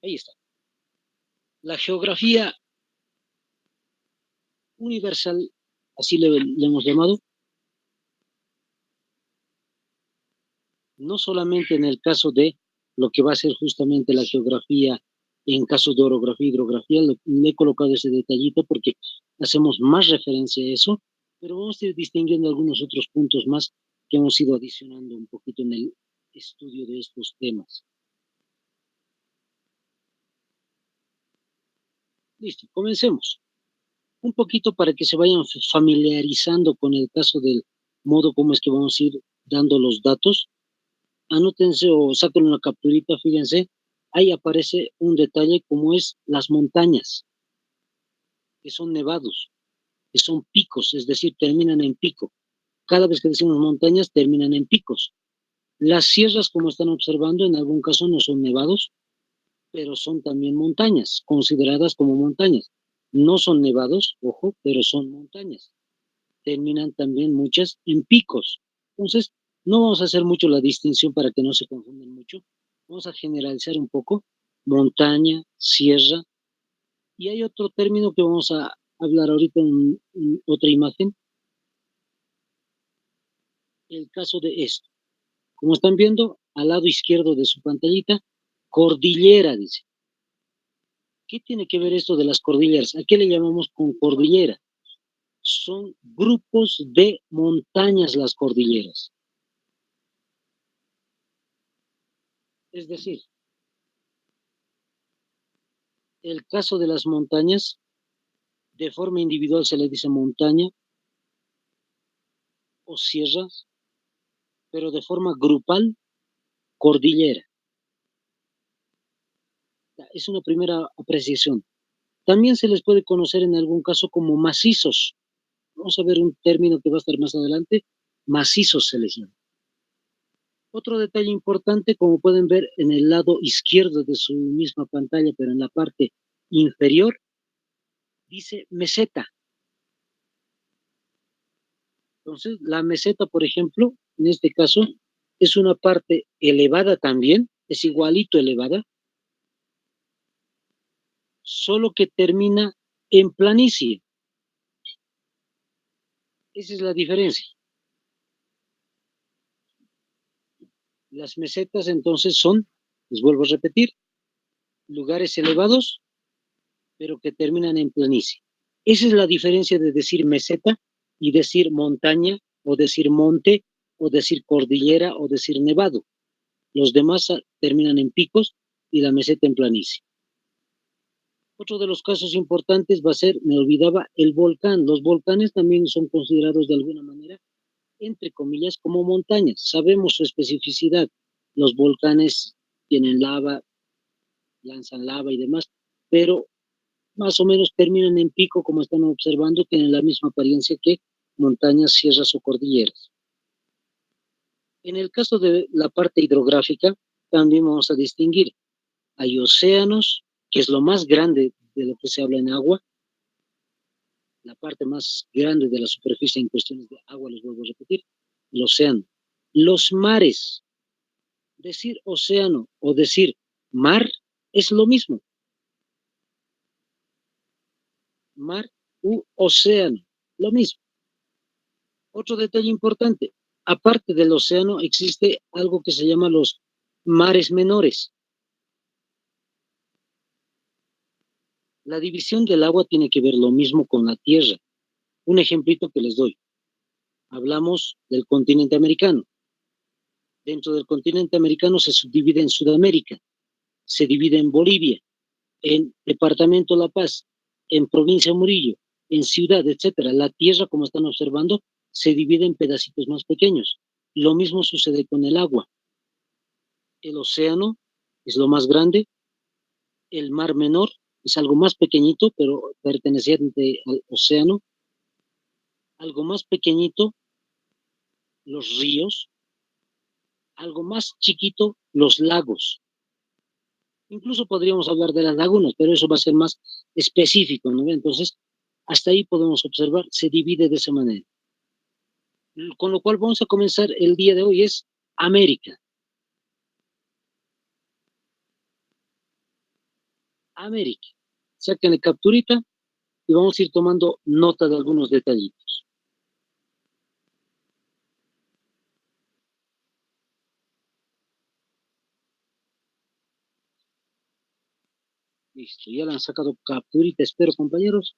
Ahí está. La geografía universal, así le hemos llamado, no solamente en el caso de lo que va a ser justamente la geografía, en casos de orografía y hidrografía, le he colocado ese detallito porque hacemos más referencia a eso, pero vamos a ir distinguiendo algunos otros puntos más que hemos ido adicionando un poquito en el estudio de estos temas. Listo, comencemos. Un poquito para que se vayan familiarizando con el caso del modo como es que vamos a ir dando los datos. Anótense o saquen una capturita, fíjense, ahí aparece un detalle como es las montañas, que son nevados, que son picos, es decir, terminan en pico. Cada vez que decimos montañas, terminan en picos. Las sierras, como están observando, en algún caso no son nevados, pero son también montañas, consideradas como montañas. No son nevados, ojo, pero son montañas. Terminan también muchas en picos. Entonces, no vamos a hacer mucho la distinción para que no se confundan mucho. Vamos a generalizar un poco. Montaña, sierra. Y hay otro término que vamos a hablar ahorita en otra imagen. El caso de esto. Como están viendo, al lado izquierdo de su pantallita, cordillera, dice. ¿Qué tiene que ver esto de las cordilleras? ¿A qué le llamamos con cordillera? Son grupos de montañas las cordilleras. Es decir, el caso de las montañas, de forma individual se le dice montaña o sierras, pero de forma grupal, cordillera. Es una primera apreciación. También se les puede conocer en algún caso como macizos. Vamos a ver un término que va a estar más adelante. Macizos se les llama. Otro detalle importante, como pueden ver en el lado izquierdo de su misma pantalla, pero en la parte inferior, dice meseta. Entonces, la meseta, por ejemplo, en este caso, es una parte elevada también, es igualito elevada, solo que termina en planicie. Esa es la diferencia. Las mesetas entonces son, les vuelvo a repetir, lugares elevados, pero que terminan en planicie. Esa es la diferencia de decir meseta y decir montaña, o decir monte, o decir cordillera, o decir nevado. Los demás terminan en picos y la meseta en planicie. Otro de los casos importantes va a ser, me olvidaba, el volcán. Los volcanes también son considerados de alguna manera, entre comillas, como montañas. Sabemos su especificidad. Los volcanes tienen lava, lanzan lava y demás, pero más o menos terminan en pico, como están observando, tienen la misma apariencia que montañas, sierras o cordilleras. En el caso de la parte hidrográfica, también vamos a distinguir. Hay océanos, que es lo más grande de lo que se habla en agua, la parte más grande de la superficie en cuestiones de agua, les vuelvo a repetir, el océano. Los mares, decir océano o decir mar es lo mismo. Mar u océano, lo mismo. Otro detalle importante, aparte del océano existe algo que se llama los mares menores. La división del agua tiene que ver lo mismo con la tierra. Un ejemplito que les doy. Hablamos del continente americano. Dentro del continente americano se subdivide en Sudamérica, se divide en Bolivia, en Departamento La Paz, en Provincia Murillo, en Ciudad, etcétera. La tierra, como están observando, se divide en pedacitos más pequeños. Lo mismo sucede con el agua. El océano es lo más grande, el mar menor es algo más pequeñito, pero perteneciente al océano. Algo más pequeñito, los ríos. Algo más chiquito, los lagos. Incluso podríamos hablar de las lagunas, pero eso va a ser más específico, ¿no? Entonces, hasta ahí podemos observar, se divide de esa manera. Con lo cual vamos a comenzar el día de hoy, es América. América. Sáquenle capturita y vamos a ir tomando nota de algunos detallitos. Listo, ya le han sacado capturita, espero, compañeros.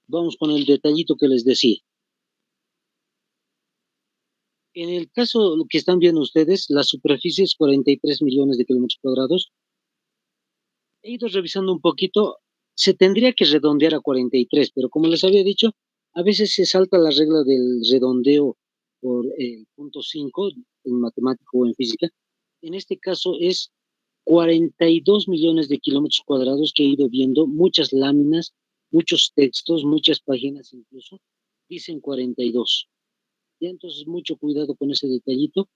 Vamos con el detallito que les decía. En el caso que están viendo ustedes, la superficie es 43 millones de kilómetros cuadrados. He ido revisando un poquito, se tendría que redondear a 43, pero como les había dicho, a veces se salta la regla del redondeo por el punto 5 en matemático o en física. En este caso es 42 millones de kilómetros cuadrados que he ido viendo, muchas láminas, muchos textos, muchas páginas incluso, dicen 42. Ya entonces mucho cuidado con ese detallito.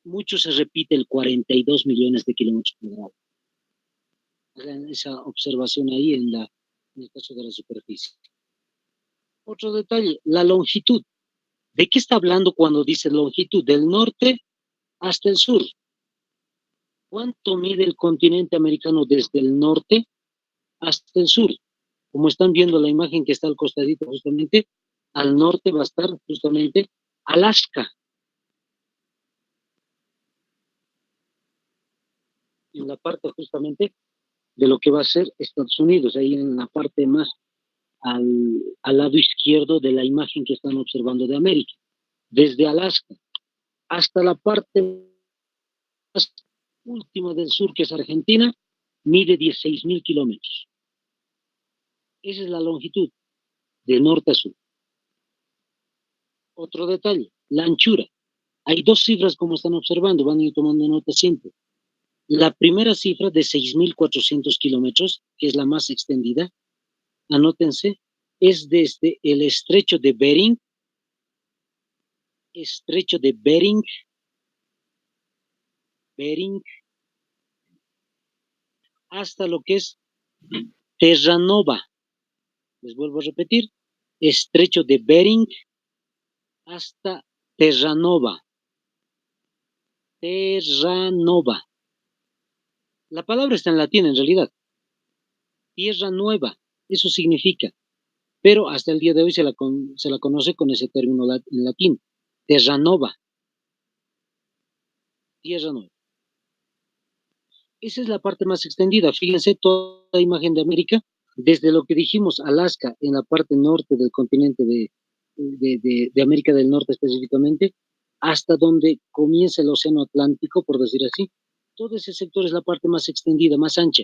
Mucho se repite el 42 millones de kilómetros cuadrados. Hagan esa observación ahí en el caso de la superficie. Otro detalle, la longitud. ¿De qué está hablando cuando dice longitud? Del norte hasta el sur. ¿Cuánto mide el continente americano desde el norte hasta el sur? Como están viendo la imagen que está al costadito justamente, al norte va a estar justamente Alaska. En la parte justamente de lo que va a ser Estados Unidos, ahí en la parte más al lado izquierdo de la imagen que están observando de América. Desde Alaska hasta la parte más última del sur, que es Argentina, mide 16.000 kilómetros. Esa es la longitud, de norte a sur. Otro detalle, la anchura. Hay dos cifras como están observando, van a ir tomando nota siempre. La primera cifra de 6.400 kilómetros, que es la más extendida, anótense, es desde el estrecho de Bering, Bering, hasta lo que es Terranova. Les vuelvo a repetir, estrecho de Bering hasta Terranova. Terranova. La palabra está en latín en realidad. Tierra nueva, eso significa. Pero hasta el día de hoy se la conoce con ese término en latín. Terranova. Tierra nueva. Esa es la parte más extendida. Fíjense toda la imagen de América, desde lo que dijimos, Alaska, en la parte norte del continente de América del Norte específicamente, hasta donde comienza el Océano Atlántico, por decir así. Todo ese sector es la parte más extendida, más ancha.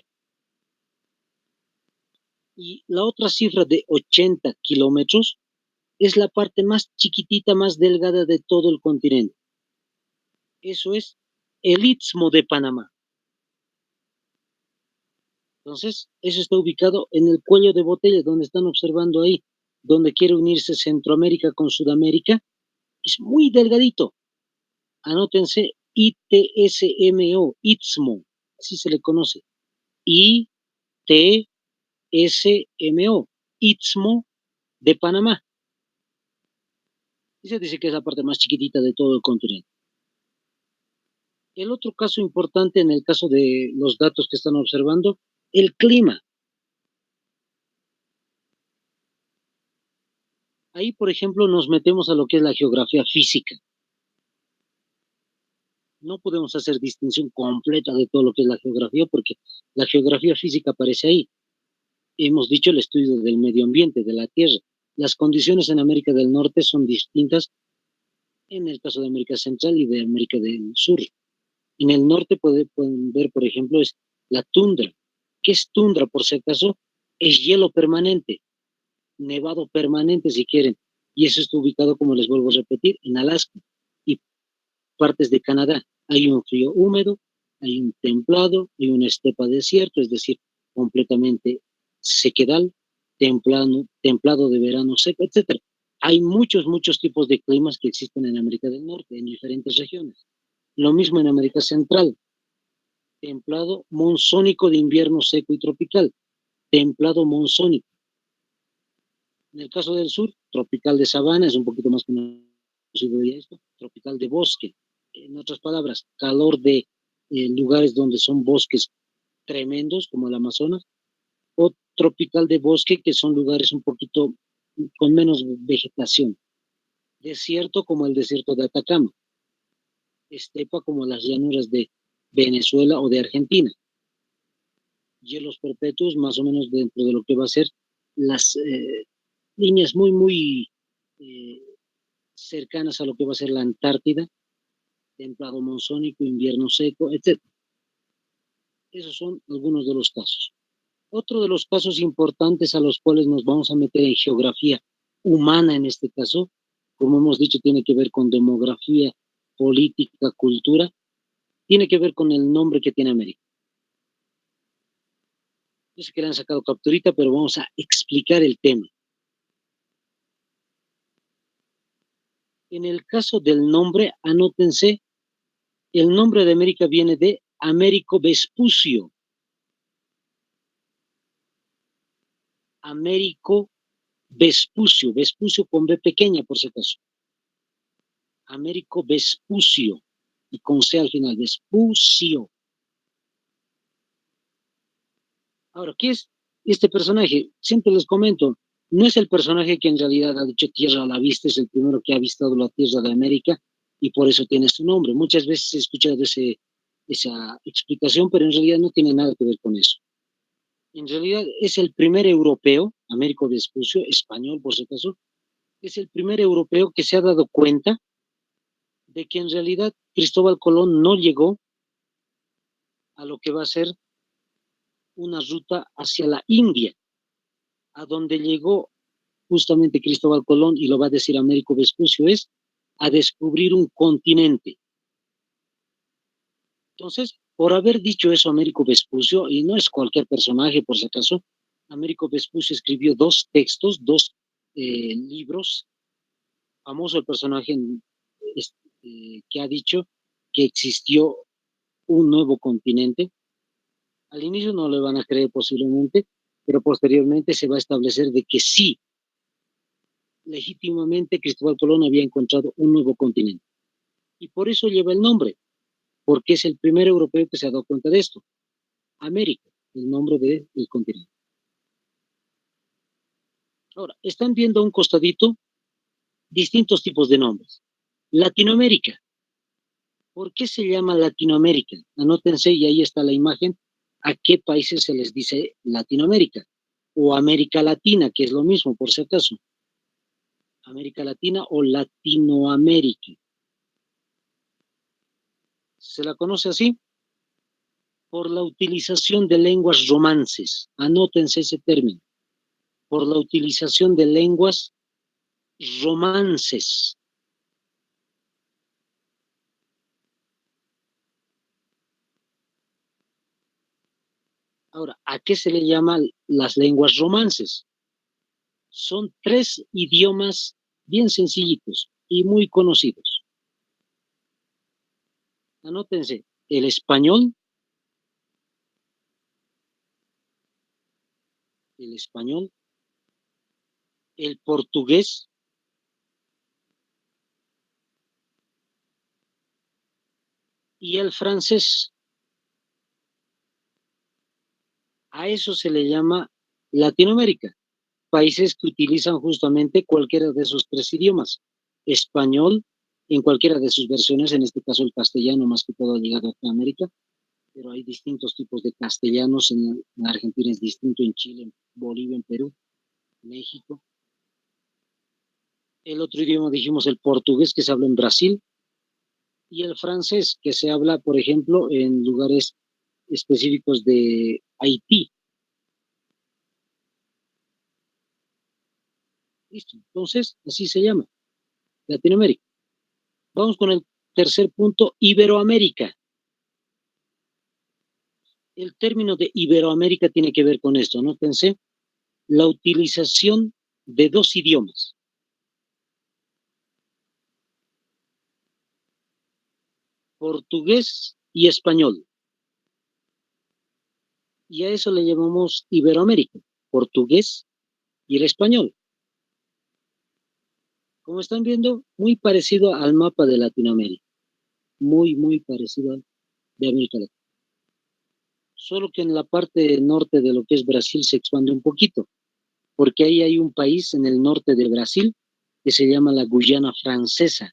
Y la otra cifra de 80 kilómetros es la parte más chiquitita, más delgada de todo el continente. Eso es el Istmo de Panamá. Entonces, eso está ubicado en el cuello de botella, donde están observando ahí, donde quiere unirse Centroamérica con Sudamérica. Es muy delgadito. Anótense ITSMO, Istmo, así se le conoce. ITSMO, Istmo de Panamá. Y se dice que es la parte más chiquitita de todo el continente. El otro caso importante en el caso de los datos que están observando, el clima. Ahí, por ejemplo, nos metemos a lo que es la geografía física. No podemos hacer distinción completa de todo lo que es la geografía, porque la geografía física aparece ahí. Hemos dicho el estudio del medio ambiente, de la Tierra. Las condiciones en América del Norte son distintas en el caso de América Central y de América del Sur. En el norte pueden ver, por ejemplo, es la tundra. ¿Qué es tundra, por si acaso? Es hielo permanente, nevado permanente, si quieren. Y eso está ubicado, como les vuelvo a repetir, en Alaska y partes de Canadá. Hay un frío húmedo, hay un templado, hay una estepa desierto, es decir, completamente sequedal, templado de verano seco, etcétera. Hay muchos tipos de climas que existen en América del Norte, en diferentes regiones. Lo mismo en América Central, templado monzónico de invierno seco y tropical, templado monzónico. En el caso del sur, tropical de sabana, es un poquito más conocido ya esto, tropical de bosque. En otras palabras, calor de lugares donde son bosques tremendos como el Amazonas, o tropical de bosque, que son lugares un poquito con menos vegetación. Desierto como el desierto de Atacama, estepa como las llanuras de Venezuela o de Argentina. Hielos perpetuos más o menos dentro de lo que va a ser las líneas muy cercanas a lo que va a ser la Antártida, templado monzónico, invierno seco, etc. Esos son algunos de los casos. Otro de los casos importantes a los cuales nos vamos a meter en geografía humana en este caso, como hemos dicho, tiene que ver con demografía, política, cultura, tiene que ver con el nombre que tiene América. Yo sé que le han sacado capturita, pero vamos a explicar el tema. En el caso del nombre, anótense, el nombre de América viene de Américo Vespucio. Américo Vespucio, Vespucio con B pequeña por si acaso. Américo Vespucio, y con C al final, Vespucio. Ahora, ¿qué es este personaje? Siempre les comento, no es el personaje que en realidad ha dicho tierra a la vista, es el primero que ha avistado la tierra de América y por eso tiene su nombre. Muchas veces he escuchado esa explicación, pero en realidad no tiene nada que ver con eso. En realidad es el primer europeo, Américo Vespucio, español por si acaso, es el primer europeo que se ha dado cuenta de que en realidad Cristóbal Colón no llegó a lo que va a ser una ruta hacia la India, a donde llegó justamente Cristóbal Colón, y lo va a decir Américo Vespucio, es a descubrir un continente. Entonces, por haber dicho eso Américo Vespucio, y no es cualquier personaje por si acaso, Américo Vespucio escribió dos textos, dos libros, famoso el personaje que ha dicho que existió un nuevo continente. Al inicio no le van a creer posiblemente, pero posteriormente se va a establecer de que sí, legítimamente Cristóbal Colón había encontrado un nuevo continente. Y por eso lleva el nombre, porque es el primer europeo que se ha dado cuenta de esto. América, el nombre del continente. Ahora, están viendo a un costadito distintos tipos de nombres. Latinoamérica. ¿Por qué se llama Latinoamérica? Anótense, y ahí está la imagen, a qué países se les dice Latinoamérica. O América Latina, que es lo mismo, por si acaso. América Latina o Latinoamérica. ¿Se la conoce así? Por la utilización de lenguas romances. Anótense ese término. Por la utilización de lenguas romances. Ahora, ¿a qué se le llaman las lenguas romances? Son tres idiomas bien sencillitos y muy conocidos. Anótense, el español, el portugués, y el francés. A eso se le llama Latinoamérica, países que utilizan justamente cualquiera de esos tres idiomas. Español, en cualquiera de sus versiones, en este caso el castellano más que todo ha llegado a América, pero hay distintos tipos de castellanos, en Argentina es distinto, en Chile, en Bolivia, en Perú, México. El otro idioma dijimos el portugués, que se habla en Brasil, y el francés, que se habla, por ejemplo, en lugares específicos de Haití. Listo. Entonces, así se llama, Latinoamérica. Vamos con el tercer punto, Iberoamérica. El término de Iberoamérica tiene que ver con esto, ¿no? Pensé, la utilización de dos idiomas. Portugués y español. Y a eso le llamamos Iberoamérica, portugués y el español. Como están viendo, muy parecido al mapa de Latinoamérica. Muy parecido al de América Latina. solo que en la parte norte de lo que es Brasil se expande un poquito, porque ahí hay un país en el norte de Brasil que se llama la Guyana Francesa.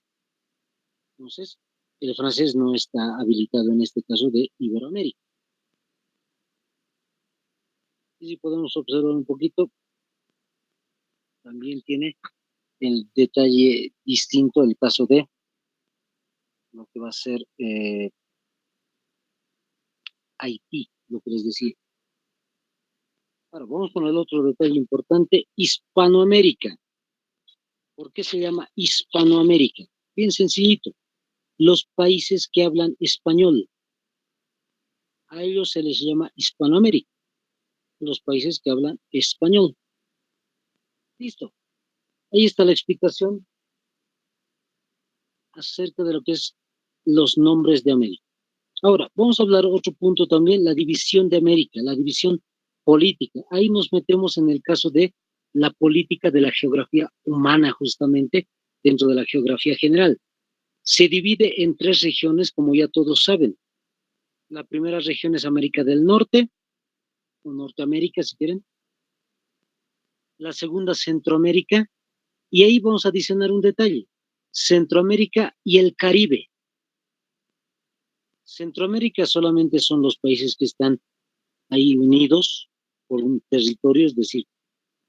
Entonces, el francés no está habilitado en este caso de Iberoamérica. Y si podemos observar un poquito, también tiene el detalle distinto el caso de lo que va a ser Haití, lo que les decía. Ahora, vamos con el otro detalle importante, Hispanoamérica. ¿Por qué se llama Hispanoamérica? Bien sencillito, los países que hablan español, a ellos se les llama Hispanoamérica, los países que hablan español. Listo, ahí está la explicación acerca de lo que es los nombres de América. Ahora, vamos a hablar otro punto también, la división de América, la división política. Ahí nos metemos en el caso de la política de la geografía humana, justamente, dentro de la geografía general. Se divide en 3 regiones, como ya todos saben. La primera región es América del Norte, o Norteamérica, si quieren. La segunda, Centroamérica. Y ahí vamos a adicionar un detalle. Centroamérica y el Caribe. Centroamérica solamente son los países que están ahí unidos por un territorio, es decir,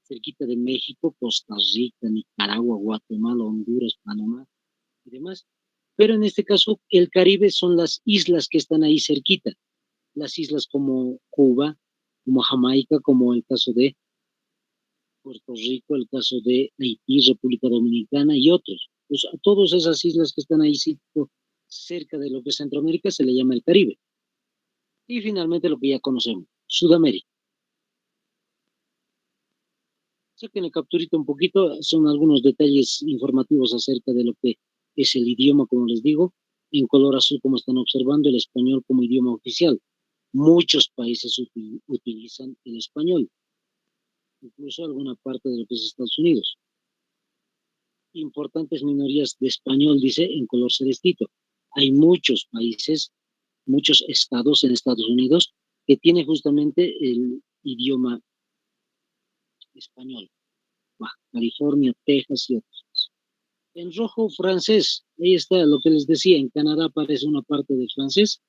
cerquita de México, Costa Rica, Nicaragua, Guatemala, Honduras, Panamá y demás. Pero en este caso, el Caribe son las islas que están ahí cerquita. Las islas como Cuba, como Jamaica, como el caso de Puerto Rico, el caso de Haití, República Dominicana y otros. Pues a todas esas islas que están ahí cerca de lo que es Centroamérica se le llama el Caribe. Y finalmente lo que ya conocemos, Sudamérica. Saquen la capturita un poquito, son algunos detalles informativos acerca de lo que es el idioma, como les digo, en color azul, como están observando, el español como idioma oficial. Muchos países utilizan el español, incluso alguna parte de lo que es Estados Unidos. Importantes minorías de español, dice, en color celestito. Hay muchos países, muchos estados en Estados Unidos que tienen justamente el idioma español. Baja California, Texas y otros. En rojo, francés. Ahí está lo que les decía. En Canadá aparece una parte de francés,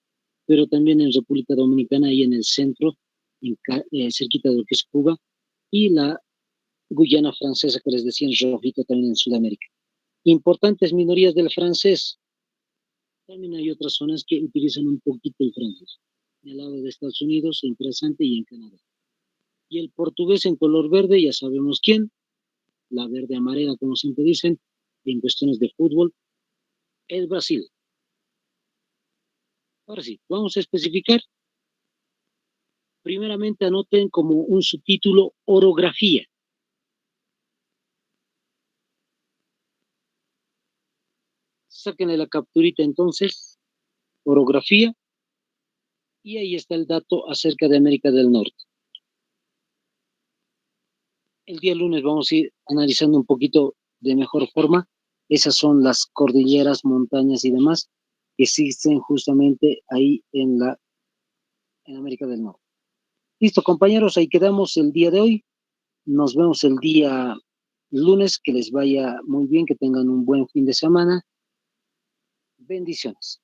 pero también en República Dominicana y en el centro, cerquita de lo que es Cuba, y la Guyana francesa que les decía en rojito también en Sudamérica. Importantes minorías del francés. También hay otras zonas que utilizan un poquito el francés. En el lado de Estados Unidos, interesante, y en Canadá. Y el portugués en color verde, ya sabemos quién, la verde amarela, como siempre dicen, en cuestiones de fútbol, es Brasil. Ahora sí, vamos a especificar. Primeramente anoten como un subtítulo orografía. Sáquenle la capturita entonces, orografía, y ahí está el dato acerca de América del Norte. El día lunes vamos a ir analizando un poquito de mejor forma. Esas son las cordilleras, montañas y demás que existen justamente ahí en América del Norte. Listo, compañeros, ahí quedamos el día de hoy. Nos vemos el día lunes. Que les vaya muy bien, que tengan un buen fin de semana. Bendiciones.